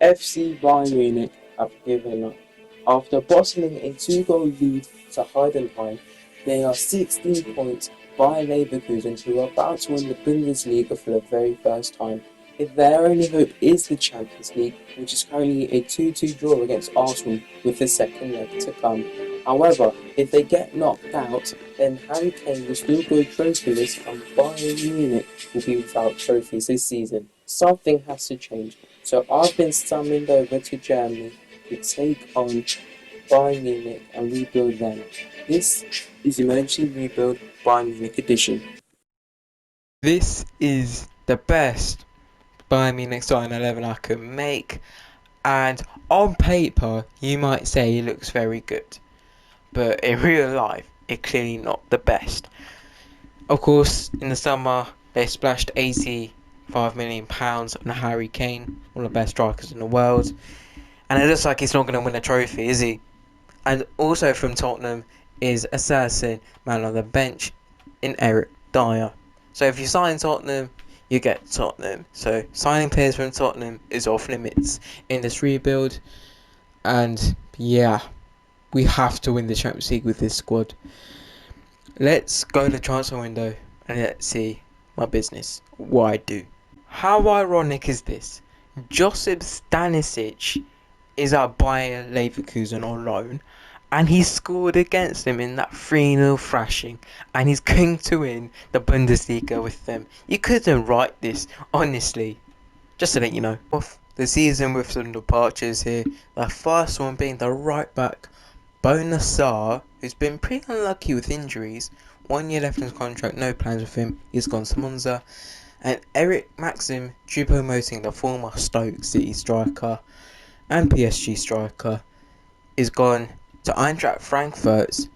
FC Bayern Munich have given up. After bottling a two-goal lead to Heidenheim, they are 16 points by Leverkusen, who are about to win the Bundesliga for the very first time. If their only hope is the Champions League, which is currently a 2-2 draw against Arsenal with the second leg to come. However, if they get knocked out, then Harry Kane will still go trophyless and Bayern Munich will be without trophies this season. Something has to change. So I've been summoned over to Germany to take on Bayern Munich and rebuild them. This is Emergency Rebuild Bayern Munich Edition. This is the best Bayern Munich starting 11 I can make, and on paper you might say it looks very good, but in real life it's clearly not the best. Of course, in the summer they splashed £85 million on Harry Kane, one of the best strikers in the world, and it looks like he's not going to win a trophy, is he? And also from Tottenham is assassin man on the bench in Eric Dyer. So if you sign Tottenham, you get Tottenham. So signing players from Tottenham is off limits in this rebuild. And yeah, we have to win the Champions League with this squad. Let's go to the transfer window and let's see my business, what I do. How ironic is this? Josip Stanisic is at Bayer Leverkusen on loan, and he scored against them in that 3-0 thrashing, and he's going to win the Bundesliga with them. You couldn't write this, honestly. Just to let you know. Off the season with some departures here. The first one being the right back, Bonasar, who's been pretty unlucky with injuries. 1 year left in his contract, no plans with him. He's gone to Monza. And Eric Maxim Choupo-Moting, the former Stoke City striker and PSG striker, is gone to Eintracht Frankfurt.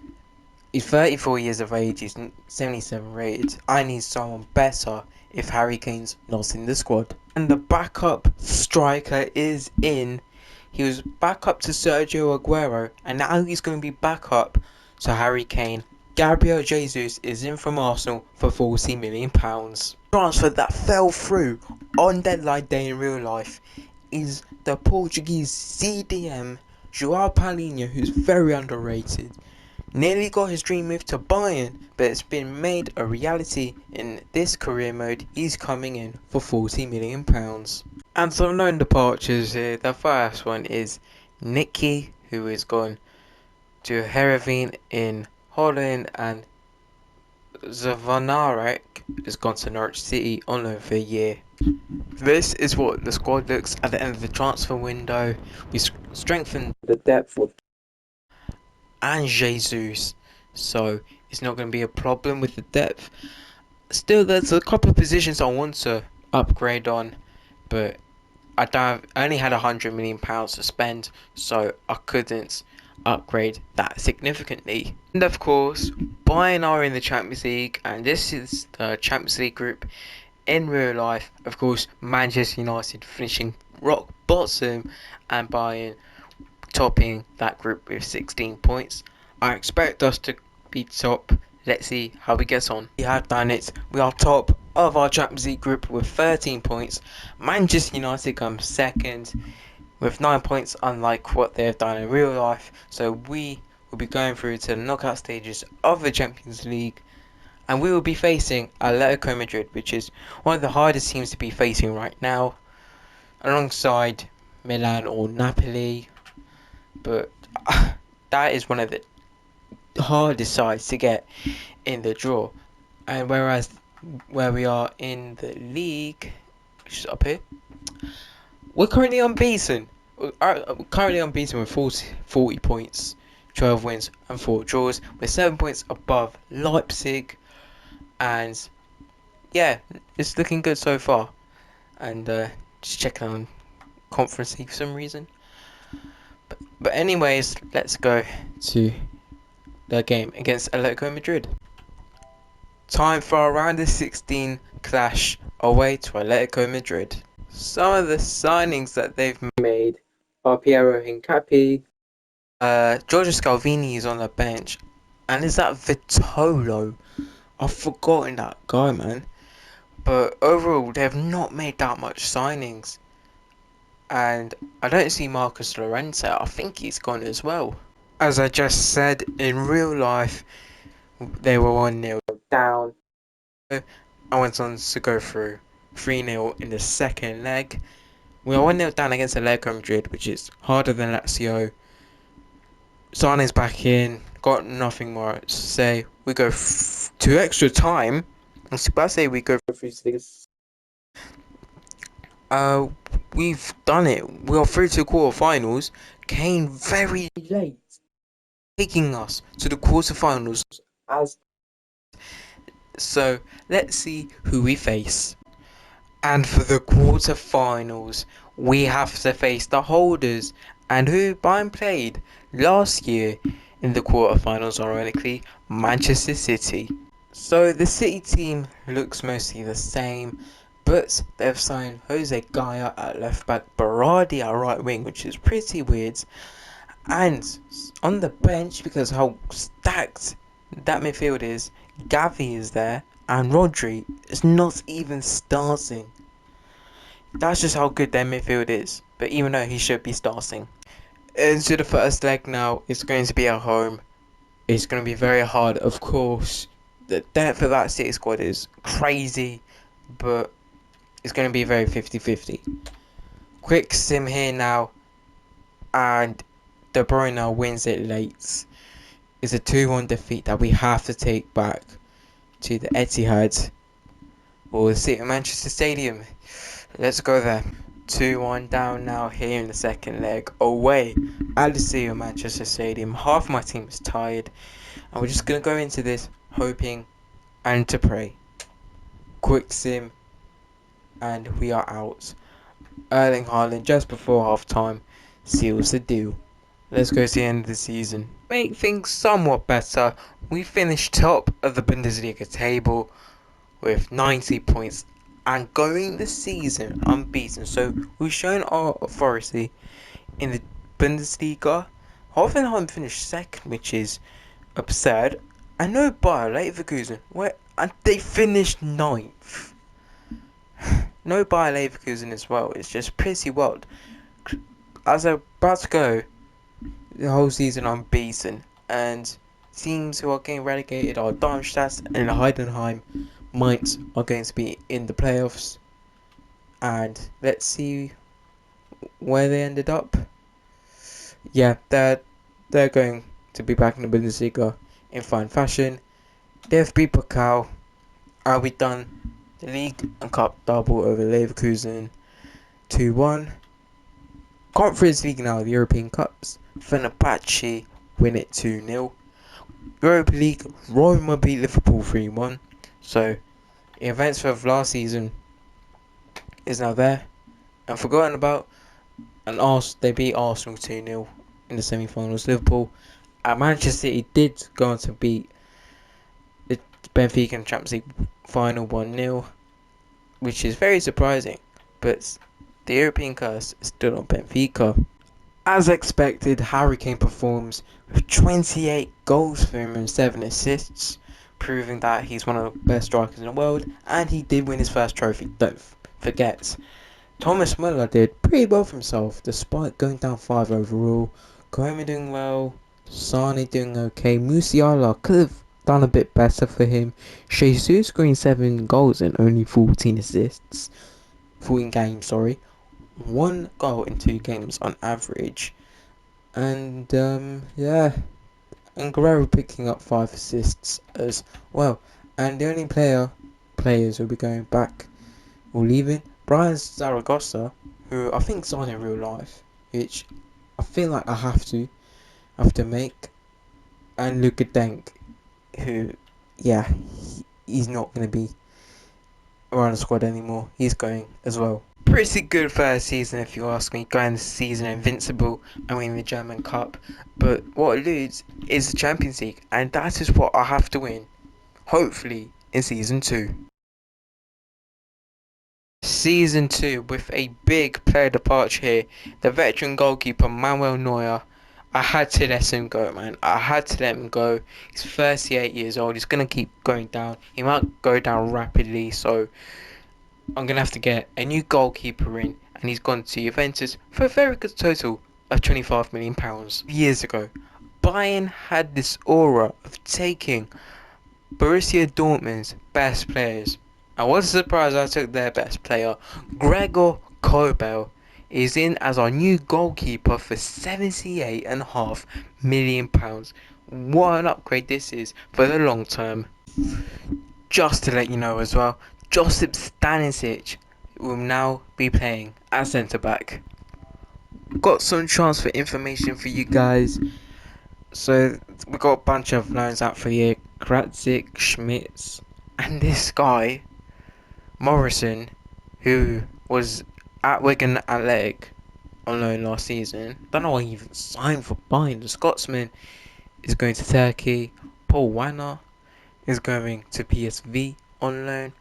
He's 34 years of age, he's 77 rated. I need someone better if Harry Kane's not in the squad. And the backup striker is in. He was backup to Sergio Aguero, and now he's going to be backup to Harry Kane. Gabriel Jesus is in from Arsenal for £40 million. Transfer that fell through on deadline day in real life is the Portuguese CDM João Paulinho, who's very underrated. Nearly got his dream move to Bayern, but it's been made a reality in this career mode. He's coming in for £40 million. And some known departures here. The first one is Nicky, who is gone to Heerenveen in Holland, and Zavanarek has gone to Norwich City on loan for a year. This is what the squad looks at the end of the transfer window. We strengthened the depth with and Jesus, so it's not going to be a problem with the depth. Still, there's a couple of positions I want to upgrade on, but I only had £100 million to spend, so I couldn't upgrade that significantly. And of course, Bayern are in the Champions League, and this is the Champions League group in real life. Of course, Manchester United finishing rock bottom and Bayern topping that group with 16 points. I expect us to be top. Let's see how we get on. We have done it. We are top of our Champions League group with 13 points. Manchester United comes second with 9 points, unlike what they have done in real life. So we will be going through to the knockout stages of the Champions League, and we will be facing Atletico Madrid, which is one of the hardest teams to be facing right now, alongside Milan or Napoli. But that is one of the hardest sides to get in the draw. And whereas where we are in the league, which is up here, we're currently unbeaten. We're currently unbeaten with 40 points, 12 wins and 4 draws. We're 7 points above Leipzig, and yeah, it's looking good so far. And just checking on Conference League for some reason. But anyways, let's go to the game against Atletico Madrid. Time for a round of 16 clash away to Atletico Madrid. Some of the signings that they've made are Piero Hincapié, Giorgio Scalvini is on the bench, and is that Vitolo? I've forgotten that guy, man. But overall, they have not made that much signings. And I don't see Marcus Llorente. I think he's gone as well. As I just said, in real life, they were 1-0 down. I went on to go through 3-0 in the second leg. We are 1-0 down against Atletico Madrid, which is harder than Lazio. Sane's back in, got nothing more to say. We go to extra time. I was about to say we go through to the we've done it. We are through to quarterfinals. Came very late, taking us to the quarterfinals. As so, let's see who we face. And for the quarterfinals, we have to face the holders, and who Bayern played last year in the quarterfinals, ironically, Manchester City. So the City team looks mostly the same, but they've signed Jose Gaya at left back, Berardi at right wing, which is pretty weird. And on the bench, because how stacked that midfield is, Gavi is there, and Rodri is not even starting. That's just how good their midfield is. But even though he should be starting. Into the first leg now, it's going to be at home. It's going to be very hard, of course. The depth of that City squad is crazy, but it's going to be very 50-50. Quick sim here now, and De Bruyne now wins it late. It's a 2-1 defeat that we have to take back to the Etihad or the City of Manchester Stadium. Let's go there. 2-1 down now here in the second leg away at the City of Manchester Stadium. Half my team is tired, and we're just going to go into this hoping and to pray. Quick sim, and we are out. Erling Haaland just before half time seals the deal. Let's go to the end of the season. Make things somewhat better. We finished top of the Bundesliga table with 90 points and going the season unbeaten. So we've shown our authority in the Bundesliga. Hoffenheim finished second, which is absurd. And no Bayer Leverkusen, and they finished ninth. No Bayer Leverkusen as well. It's just pretty wild. As I'm about to go, the whole season unbeaten, and teams who are getting relegated are Darmstadt and Heidenheim. Mainz are going to be in the playoffs, and let's see where they ended up. Yeah, they're going to be back in the Bundesliga in fine fashion. DFB Pokal, are we done? The league and cup double over Leverkusen, 2-1. Conference League now, the European Cups. Fenerbahce win it 2-0. Europa League, Roma beat Liverpool 3-1. So, the events of last season is now there and forgotten about. And they beat Arsenal 2-0 in the semi-finals. Liverpool and Manchester City did go on to beat the Benfica in the Champions League final 1-0, which is very surprising. But the European curse is still on Benfica. As expected, Harry Kane performs with 28 goals for him and 7 assists, proving that he's one of the best strikers in the world, and he did win his first trophy, don't forget. Thomas Müller did pretty well for himself, despite going down 5 overall. Koema doing well, Sane doing okay, Musiala could have done a bit better for him. Jesus scoring 7 goals and only 14 assists. 14 games, sorry. 1 goal in 2 games on average. And yeah, and Guerrero picking up 5 assists as well. And the only players who'll be going back or leaving, Brian Zaragoza, who I think's on in real life, which I feel like I have to make, and Luka Denk, who, yeah, he's not going to be around the squad anymore. He's going as well. Pretty good first season if you ask me, going the season invincible and winning the German Cup, but what eludes is the Champions League, and that is what I have to win, hopefully in Season 2. Season 2 with a big player departure here, the veteran goalkeeper Manuel Neuer. I had to let him go, man. I had to let him go. He's 38 years old. He's going to keep going down. He might go down rapidly, so I'm going to have to get a new goalkeeper in and he's gone to Juventus for a very good total of £25 million. Years ago, Bayern had this aura of taking Borussia Dortmund's best players. I was surprised I took their best player. Gregor Kobel is in as our new goalkeeper for £78.5 million. What an upgrade this is for the long term. Just to let you know as well, Josip Stanisic will now be playing as centre back. Got some transfer information for you guys. So we got a bunch of loans out for you. Kratzik, Schmitz, and this guy, Morrison, who was at Wigan Athletic on loan last season. Don't know why he even signed for Bayern. The Scotsman is going to Turkey. Paul Wanner is going to PSV on loan.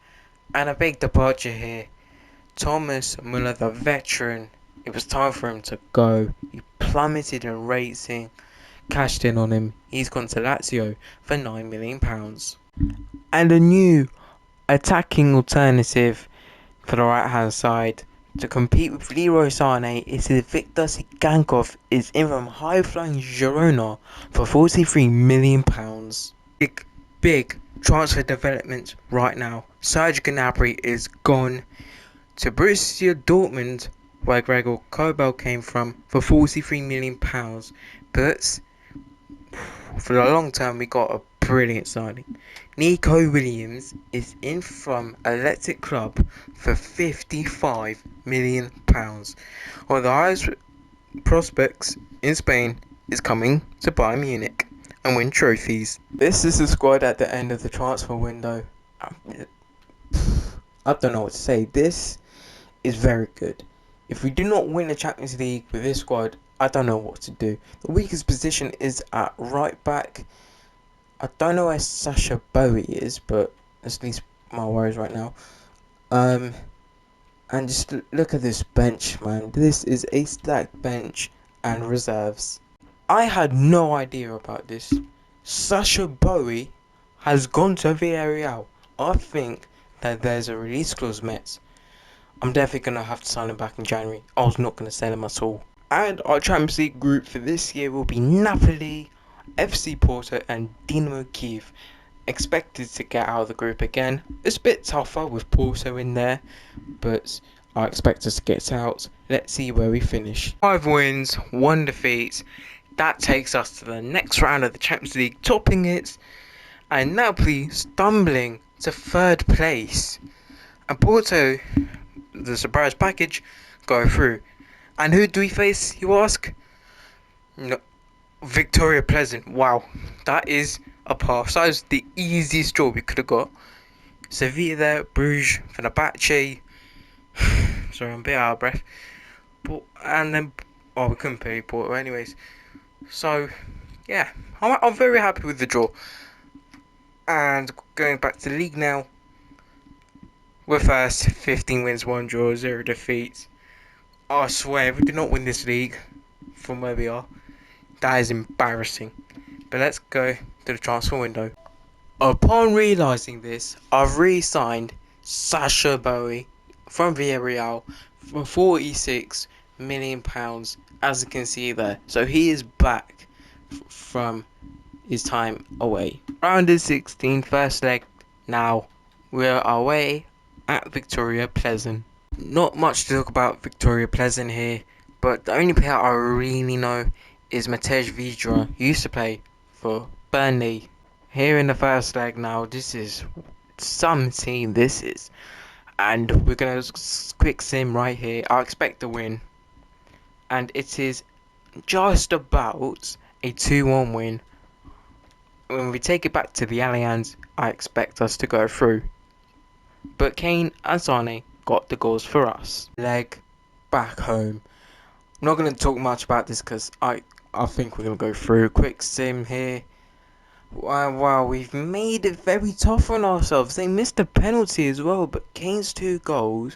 And a big departure here. Thomas Muller, the veteran. It was time for him to go. He plummeted in rating. Cashed in on him. He's gone to Lazio for £9 million. And a new attacking alternative for the right hand side to compete with Leroy Sané is Victor Sigankov is in from high flying Girona for £43 million. Big transfer development right now. Serge Gnabry is gone to Borussia Dortmund, where Gregor Kobel came from, for £43 million. But for the long term, we got a brilliant signing. Nico Williams is in from Athletic Club for £55 million. One of the highest prospects in Spain is coming to Bayern Munich and win trophies. This is the squad at the end of the transfer window. I don't know what to say. This is very good. If we do not win the Champions League with this squad, I don't know what to do. The weakest position is at right back. I don't know where Sasha Bowie is, but that's at least my worries right now. And just look at this bench, man. This is a stacked bench and reserves. I had no idea about this. Sasha Bowie has gone to Villarreal. I think that there's a release clause met. I'm definitely going to have to sign him back in January. I was not going to sell him at all. And our Champions League group for this year will be Napoli, FC Porto and Dinamo Kiev. Expected to get out of the group again. It's a bit tougher with Porto in there, but I expect us to get out. Let's see where we finish. 5 wins, 1 defeat. That takes us to the next round of the Champions League, topping it. And Napoli stumbling to 3rd place. And Porto, the surprise package, go through. And who do we face, you ask? No, Victoria Pleasant. Wow, that is a pass. That was the easiest draw we could have got. Sevilla there, Bruges, Fenerbahce. Sorry, I'm a bit out of breath. And then, we couldn't play Porto anyways. So, yeah, I'm very happy with the draw. And going back to the league now. We're first, 15 wins, 1 draw, 0 defeats. I swear, if we do not win this league from where we are, that is embarrassing. But let's go to the transfer window. Upon realising this, I've re-signed Sasha Bowie from Villarreal for £46 million, as you can see there. So he is back from his time away. Round of 16, first leg. Now we're away at Victoria Pleasant. Not much to talk about Victoria Pleasant here, but the only player I really know is Matej Vydra, who used to play for Burnley. Here in the first leg now, this is some team, this is. And we're going to quick sim right here. I expect to win. And it is just about a 2-1 win. When we take it back to the Allianz, I expect us to go through. But Kane and Sané got the goals for us. Leg back home. I'm not going to talk much about this because I think we're going to go through. Quick sim here. Wow, we've made it very tough on ourselves. They missed a penalty as well, but Kane's 2 goals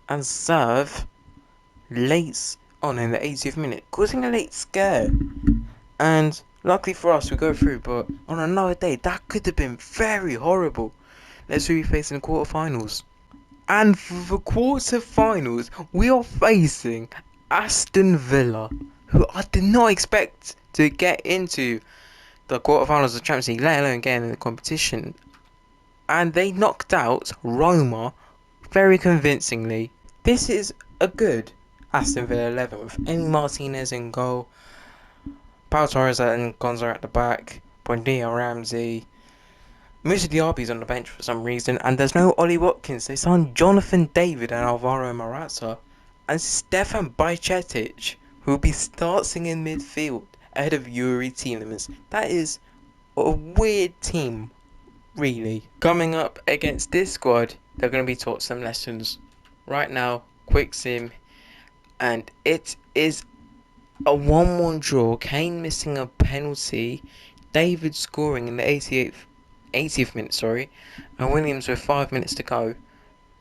and serve late on in the 80th minute, causing a late scare. And luckily for us, we go through, but on another day, that could have been very horrible. Let's see who we face in the quarterfinals. And for the quarter-finals, we are facing Aston Villa, who I did not expect to get into the quarter-finals of the Champions League, let alone getting in the competition. And they knocked out Roma very convincingly. This is a good Aston Villa 11 with Emi Martinez in goal, Pau Torres and Gonza at the back, Buendia, Ramsey. Musa Diaby's on the bench for some reason, and there's no Ollie Watkins. They signed Jonathan David and Alvaro Morata, and Stefan Bajcetic, who will be starting in midfield ahead of Yuri Tielemans. That is a weird team, really. Coming up against this squad, they're going to be taught some lessons. Right now, quick sim, and it is a 1-1 draw. Kane missing a penalty, David scoring in the 80th minute, and Williams with 5 minutes to go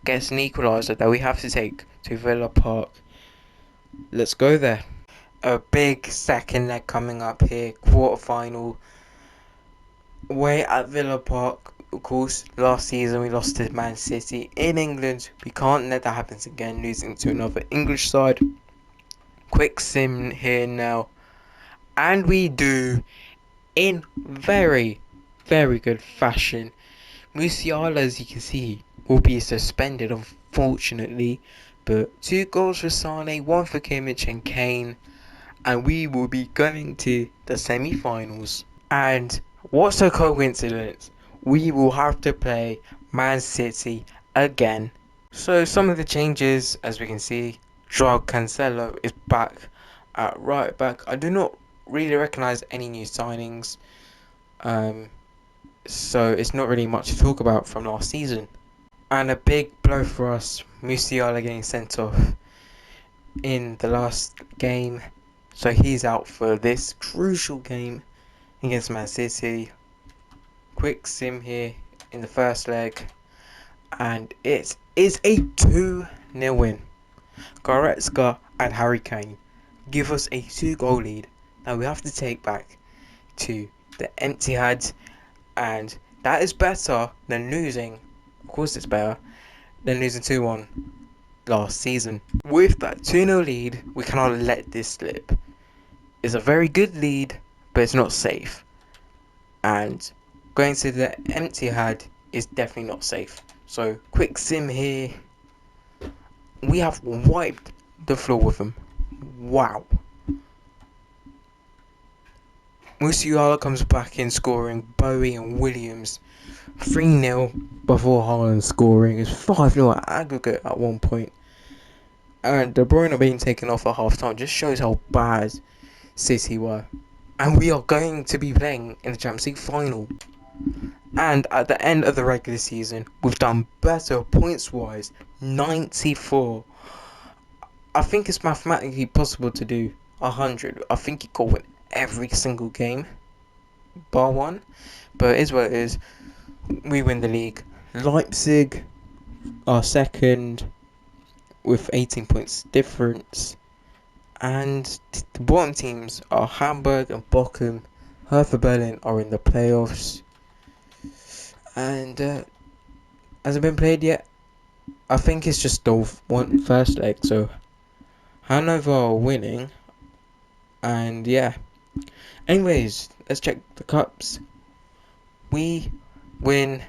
gets an equaliser that we have to take to Villa Park. Let's go there. A big second leg coming up here, quarter-final. Away at Villa Park. Of course, last season we lost to Man City in England. We can't let that happen again, losing to another English side. Quick sim here now. And we do in very, very good fashion. Musiala, as you can see, will be suspended, unfortunately. But 2 goals for Sane, 1 for Kimmich and Kane. And we will be going to the semi-finals. And what's a coincidence? We will have to play Man City again. So some of the changes, as we can see, Joao Cancelo is back at right back. I do not really recognise any new signings. So it's not really much to talk about from last season. And a big blow for us, Musiala getting sent off in the last game. So he's out for this crucial game against Man City. Quick sim here in the first leg. And it is a 2-0 win. Goretzka and Harry Kane give us a 2-goal lead. Now we have to take back to the Etihad, and that is better than losing. Of course it's better than losing 2-1 last season. With that 2-0 lead, we cannot let this slip. It's a very good lead, but it's not safe. And going to the Etihad is definitely not safe. So quick sim here. We have wiped the floor with them. Wow. Musiala comes back in scoring, Bowie and Williams 3-0 before Haaland scoring. It's 5-0 at aggregate at one point. And De Bruyne being taken off at half time just shows how bad City were. And we are going to be playing in the Champions League final. And at the end of the regular season, we've done better points wise, 94. I think it's mathematically possible to do 100. I think you could win every single game, bar one. But it is what it is. We win the league. Leipzig are second with 18 points difference. And the bottom teams are Hamburg and Bochum. Hertha Berlin are in the playoffs. And hasn't been played yet. I think it's just the first leg. So Hanover are winning. And yeah. Anyways, let's check the cups. We win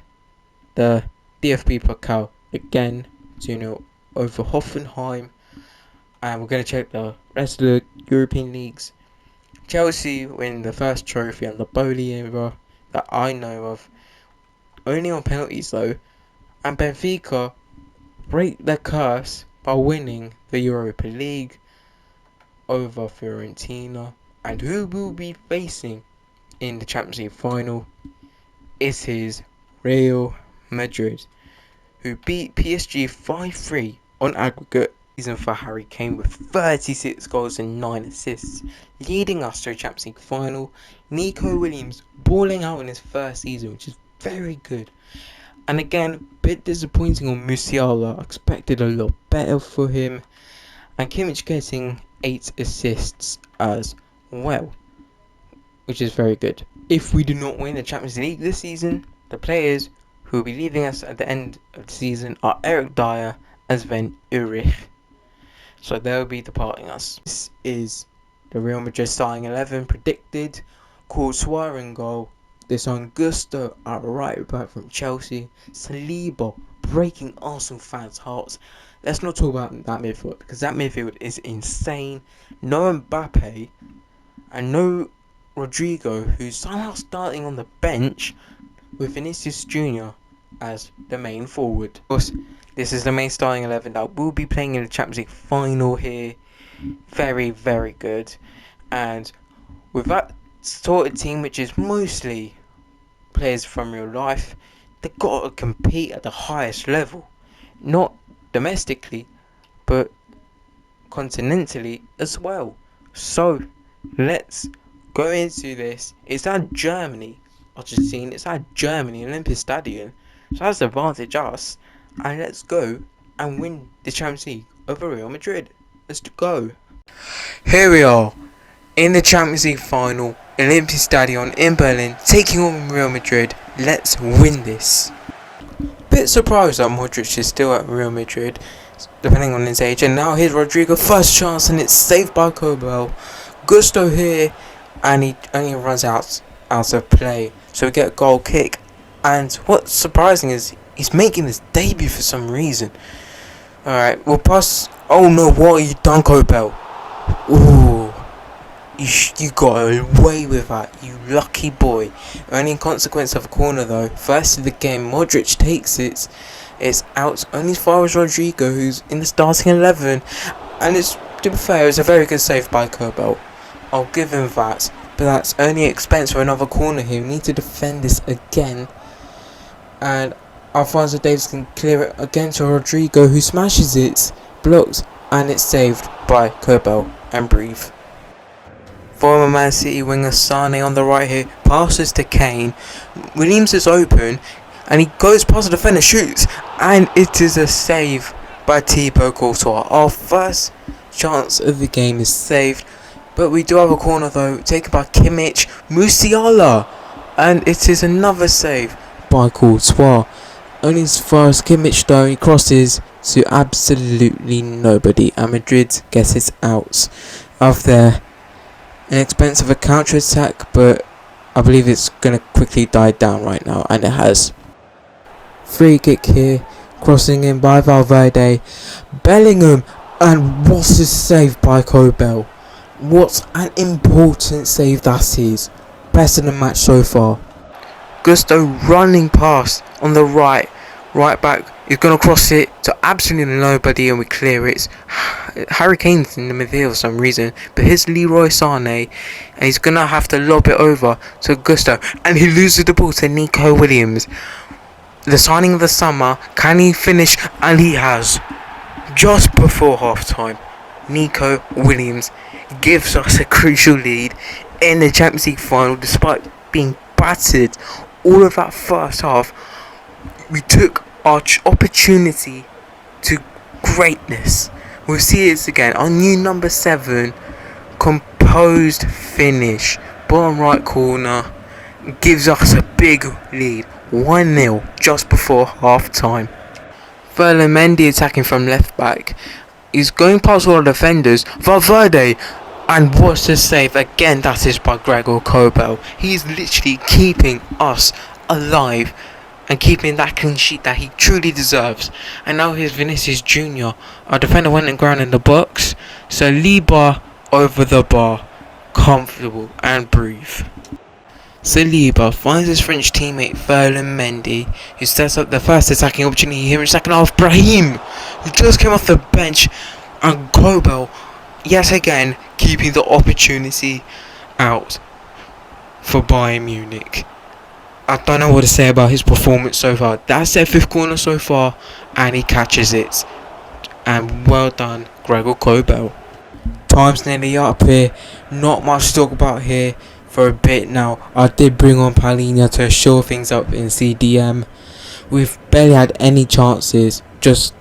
the DFB Pokal again, 2-0 over Hoffenheim. And we're going to check the rest of the European leagues. Chelsea win the first trophy on the Bowley era that I know of. Only on penalties though. And Benfica break their curse by winning the Europa League over Fiorentina. And who will be facing in the Champions League final? It is Real Madrid, who beat PSG 5-3 on aggregate season for Harry Kane with 36 goals and 9 assists, leading us to a Champions League final. Nico Williams balling out in his first season, which is very good. And again, bit disappointing on Musiala. Expected a lot better for him. And Kimmich getting 8 assists as well, which is very good. If we do not win the Champions League this season, the players who will be leaving us at the end of the season are Eric Dyer and Sven Ulrich. So they'll be departing us. This is the Real Madrid starting 11 predicted. Courtois in goal. This on Gusto at right back from Chelsea. Saliba breaking Arsenal fans' hearts. Let's not talk about that midfield because that midfield is insane. No Mbappe and no Rodrigo, who's somehow starting on the bench with Vinicius Jr. as the main forward. Of course, this is the main starting 11 that will be playing in the Champions League final here. Very, very good. And with that sorted team, which is mostly players from real life, they've got to compete at the highest level. Not domestically, but continentally as well. So, let's go into this. It's at Germany. I've just seen it's at Germany, Olympic Stadium. So that's advantage us. And let's go and win the Champions League over Real Madrid. Let's go. Here we are in the Champions League final, Olympic Stadium in Berlin, taking on Real Madrid. Let's win this. Bit surprised that Modric is still at Real Madrid, depending on his age. And now here's Rodrigo, first chance, and it's saved by Kobel. Gusto here, and he only runs out of play. So we get a goal kick. And what's surprising is he's making his debut for some reason. Alright, we'll pass. Oh no, what have you done, Kobel? Ooh. You got away with that, you lucky boy. Only in consequence of a corner though. First of the game, Modric takes it. It's out only as far as Rodrigo, who's in the starting 11. And it's, to be fair, it was a very good save by Kobel. I'll give him that. But that's only expense for another corner here. We need to defend this again. And Alphonso Davies can clear it again to Rodrigo, who smashes it. Blocked. And it's saved by Kobel and Breathe. Former Man City winger Sane on the right here, passes to Kane. Williams is open, and he goes past the defender, shoots, and it is a save by Thibaut Courtois. Our first chance of the game is saved, but we do have a corner though, taken by Kimmich, Musiala, and it is another save by Courtois. Only as far as Kimmich though, he crosses to absolutely nobody, and Madrid gets it out of there. An expensive counter attack, but I believe it's going to quickly die down right now, and it has. Free kick here, crossing in by Valverde, Bellingham, and what a save by Kobel. What an important save that is. Best in the match so far. Gusto running past on the right back. He's going to cross it to absolutely nobody, and we clear it. Harry Kane's in the midfield for some reason, but here's Leroy Sané, and he's going to have to lob it over to Gusto, and he loses the ball to Nico Williams. The signing of the summer, can he finish? And he has. Just before half time, Nico Williams gives us a crucial lead in the Champions League final, despite being battered all of that first half. We took our opportunity to greatness. We'll see this again. Our new number 7, composed finish, bottom right corner, gives us a big lead, 1-0 just before half time. Ferland Mendy attacking from left back. He's going past all the defenders. Valverde, and what's the save again? That is by Gregor Kobel. He's literally keeping us alive and keeping that clean sheet that he truly deserves. And now here's Vinicius Jr. Our defender went and ground in the box. Saliba over the bar, comfortable and breathe. Saliba finds his French teammate Ferland Mendy, who sets up the first attacking opportunity here in second half. Brahim, who just came off the bench, and Kobel, yet again, keeping the opportunity out for Bayern Munich. I don't know what to say about his performance so far. That's their 5th corner so far, and he catches it. And well done, Gregor Kobel. Time's nearly up here. Not much to talk about here for a bit now. I did bring on Palhinha to shore things up in CDM. We've barely had any chances, just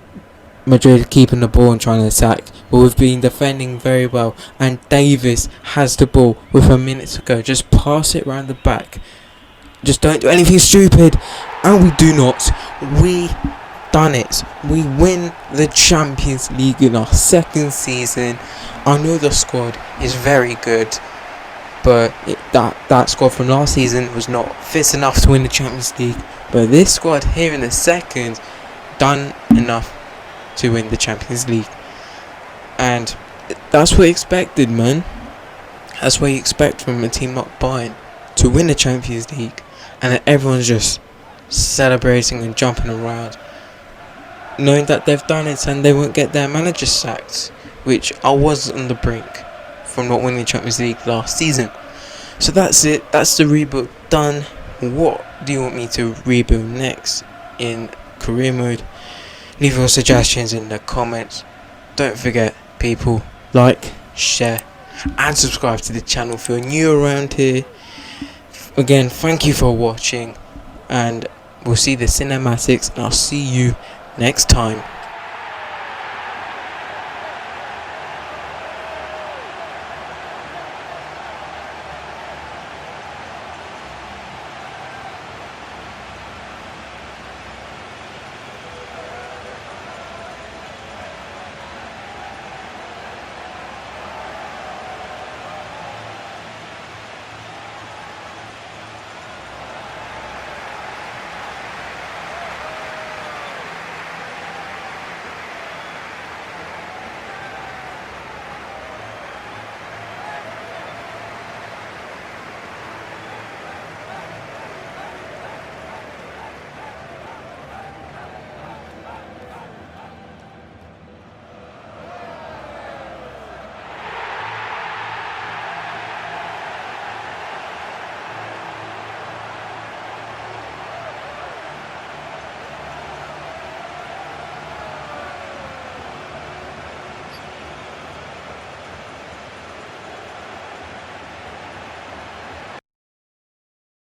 Madrid keeping the ball and trying to attack. But we've been defending very well, and Davis has the ball with a minute to go. Just pass it round the back. Just don't do anything stupid. and we do not. We done it. We win the Champions League in our second season. I know the squad is very good, but that squad from last season was not fit enough to win the Champions League. But this squad here in the second done enough to win the Champions League, and that's what I expected, man. That's what you expect from a team like Bayern, to win the Champions League, and then everyone's just celebrating and jumping around, knowing that they've done it and they won't get their manager sacked, which I was on the brink from not winning the Champions League last season. So that's it. That's the rebuild done. What do you want me to rebuild next in career mode? Leave your suggestions in the comments. Don't forget, people, like, share, and subscribe to the channel if you're new around here. Again, thank you for watching, and we'll see the cinematics, and I'll see you next time.